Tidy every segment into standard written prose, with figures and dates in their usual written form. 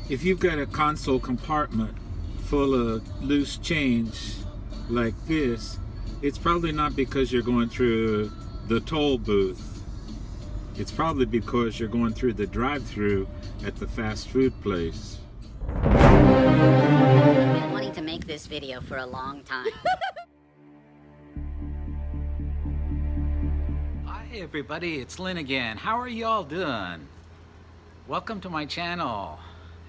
If you've got a console compartment full of loose change like this, it's probably not because you're going through the toll booth. It's probably because you're going through the drive-thru at the fast food place. I've been wanting to make this video for a long time. Hi everybody, it's Lynn again. How are y'all doing? Welcome to my channel.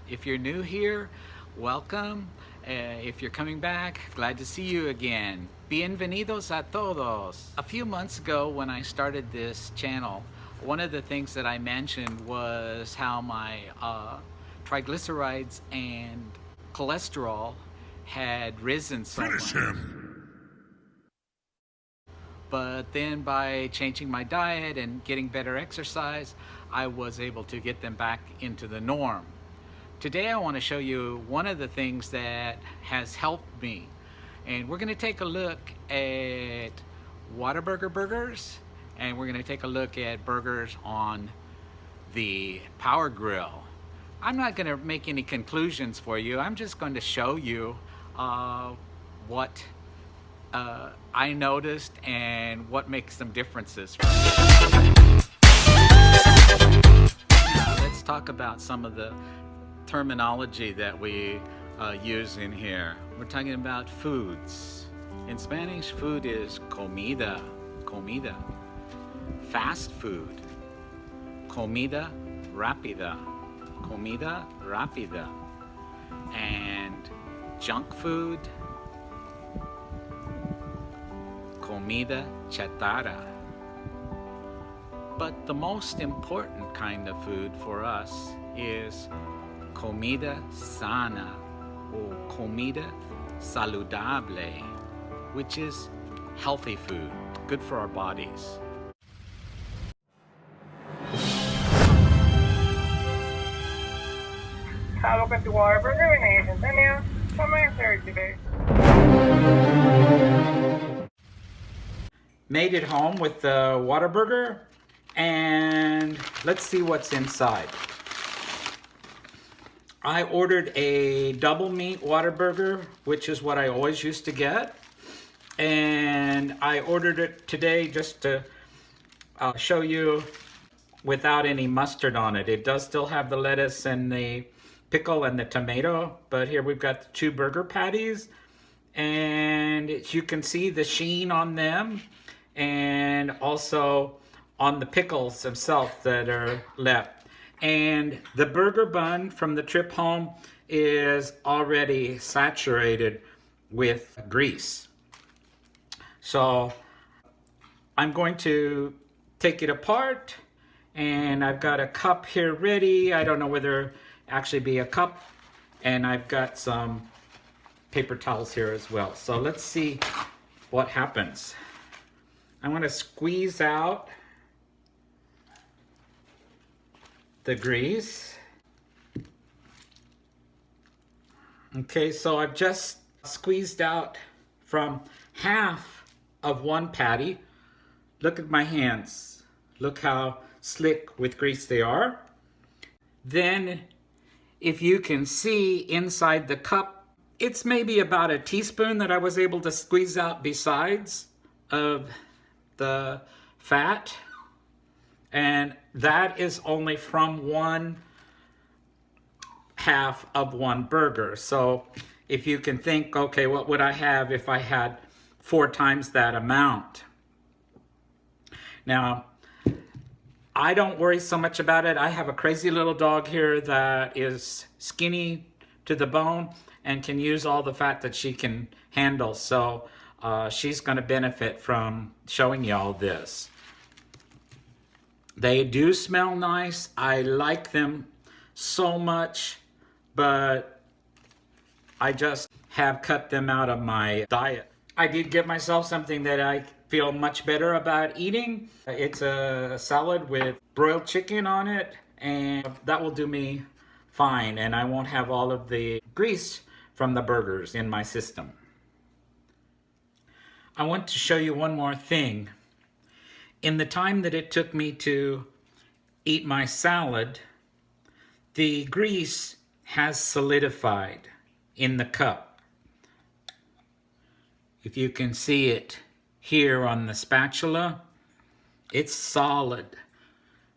If you're new here, welcome. If you're coming back, glad to see you again. Bienvenidos a todos. A few months ago when I started this channel, one of the things that I mentioned was how my triglycerides and cholesterol had risen so much. But then by changing my diet and getting better exercise, I was able to get them back into the norm. Today I want to show you one of the things that has helped me. And we're going to take a look at Whataburger burgers, and we're going to take a look at burgers on the Power Grill. I'm not going to make any conclusions for you. I'm just going to show you what I noticed and what makes some differences. Now, let's talk about some of the terminology that we use in here. We're talking about foods. In Spanish, food is comida, comida. Fast food, comida rápida, comida rápida. And junk food, comida chatarra. But the most important kind of food for us is comida sana or comida saludable, which is healthy food, good for our bodies. Welcome to Whataburger with Agent Daniel. How may I serve you today? Made it home with the Whataburger, and let's see what's inside. I ordered a double meat Whataburger, which is what I always used to get, and I ordered it today just to show you without any mustard on it. It does still have the lettuce and the pickle and the tomato, but here we've got the 2 burger patties, and you can see the sheen on them and also on the pickles themselves that are left. And the burger bun from the trip home is already saturated with grease. So I'm going to take it apart, and I've got a cup here ready. I don't know whether actually be a cup, and I've got some paper towels here as well. So let's see what happens. I'm going to squeeze out the grease. Okay, so I've just squeezed out from half of one patty. Look at my hands. Look how slick with grease they are. Then, if you can see inside the cup, it's maybe about a teaspoon that I was able to squeeze out besides of the fat. And that is only from one half of one burger. So if you can think, okay, what would I have if I had 4 times that amount? Now, I don't worry so much about it. I have a crazy little dog here that is skinny to the bone and can use all the fat that she can handle. So she's going to benefit from showing you all this. They do smell nice. I like them so much, but I just have cut them out of my diet. I did get myself something that I feel much better about eating. It's a salad with broiled chicken on it, and that will do me fine, and I won't have all of the grease from the burgers in my system. I want to show you one more thing. In the time that it took me to eat my salad, the grease has solidified in the cup. If you can see it here on the spatula, it's solid.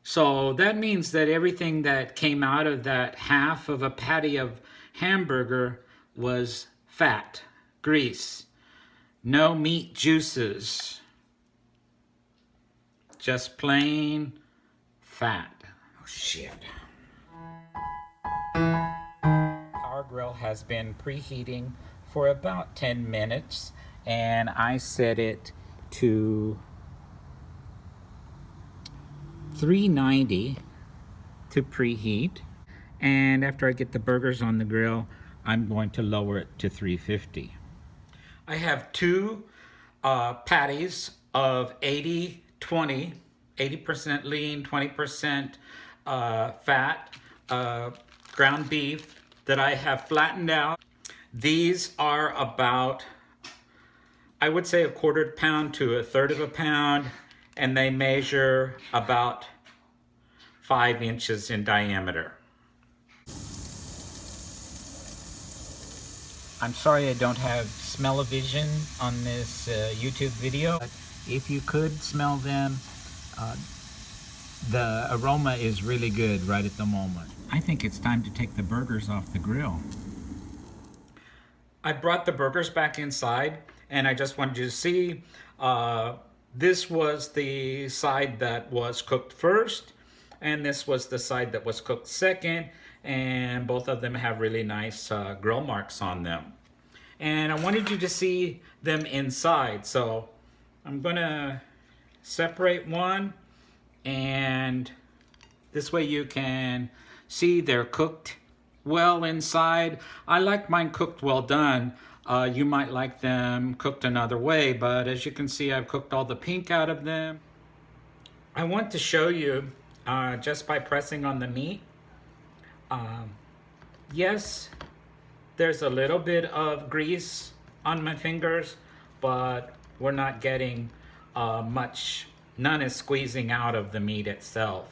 So that means that everything that came out of that half of a patty of hamburger was fat, grease, no meat juices, just plain fat. Oh shit. Our grill has been preheating for about 10 minutes and I set it to 390 to preheat, and after I get the burgers on the grill I'm going to lower it to 350. I have two patties of 80-20, 80% lean, 20% fat ground beef that I have flattened out. These are about, I would say, 1/4 pound to 1/3 pound, and they measure about 5 inches in diameter. I'm sorry I don't have smell-o-vision on this YouTube video. If you could smell them, the aroma is really good right at the moment. I think it's time to take the burgers off the grill. I brought the burgers back inside and I just wanted you to see this was the side that was cooked first and this was the side that was cooked second, and both of them have really nice grill marks on them. And I wanted you to see them inside, so I'm gonna separate one, and this way you can see they're cooked well inside. I like mine cooked well done. You might like them cooked another way, but as you can see, I've cooked all the pink out of them. I want to show you just by pressing on the meat. Yes, there's a little bit of grease on my fingers, but we're not getting much, none is squeezing out of the meat itself.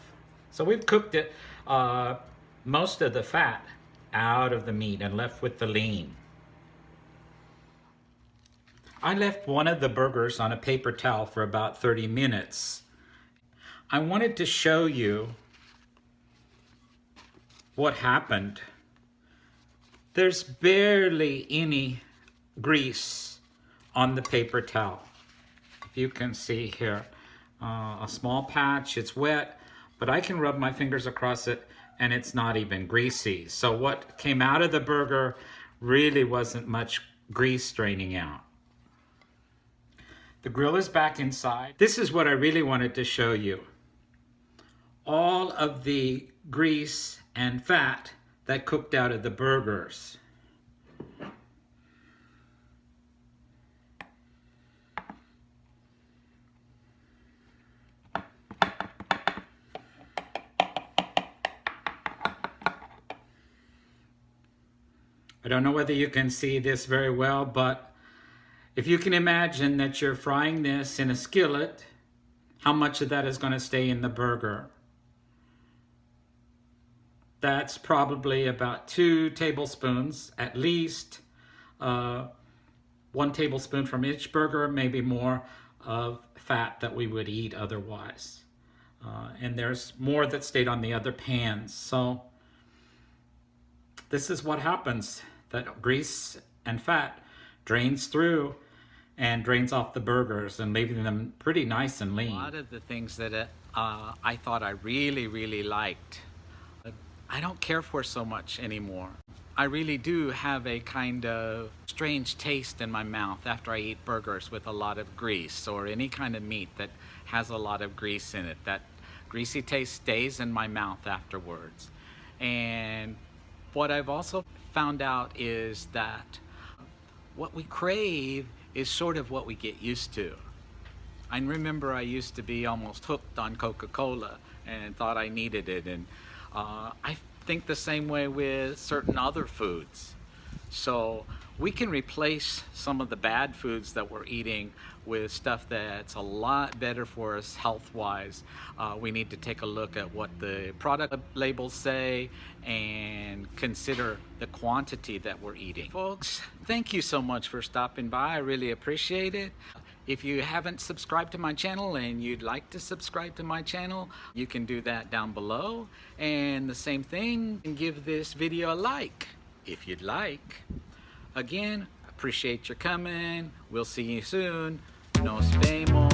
So we've cooked it, most of the fat out of the meat and left with the lean. I left one of the burgers on a paper towel for about 30 minutes. I wanted to show you what happened. There's barely any grease on the paper towel. If you can see here, a small patch, it's wet, but I can rub my fingers across it and it's not even greasy. So what came out of the burger really wasn't much grease draining out. The grill is back inside. This is what I really wanted to show you. All of the grease and fat that cooked out of the burgers. I don't know whether you can see this very well, but if you can imagine that you're frying this in a skillet, how much of that is going to stay in the burger? That's probably about 2 tablespoons, at least 1 tablespoon from each burger, maybe more, of fat that we would eat otherwise. And there's more that stayed on the other pans. So this is what happens, that grease and fat drains through and drains off the burgers and leaving them pretty nice and lean. A lot of the things that I thought I really liked, I don't care for so much anymore. I really do have a kind of strange taste in my mouth after I eat burgers with a lot of grease or any kind of meat that has a lot of grease in it. That greasy taste stays in my mouth afterwards. And what I've also found out is that what we crave is sort of what we get used to. I remember I used to be almost hooked on Coca-Cola and thought I needed it, and I think the same way with certain other foods. So we can replace some of the bad foods that we're eating with stuff that's a lot better for us health-wise. We need to take a look at what the product labels say and consider the quantity that we're eating. Folks, thank you so much for stopping by. I really appreciate it. If you haven't subscribed to my channel and you'd like to subscribe to my channel, you can do that down below. And the same thing, and give this video a like if you'd like. Again, appreciate your coming. We'll see you soon. Nos vemos.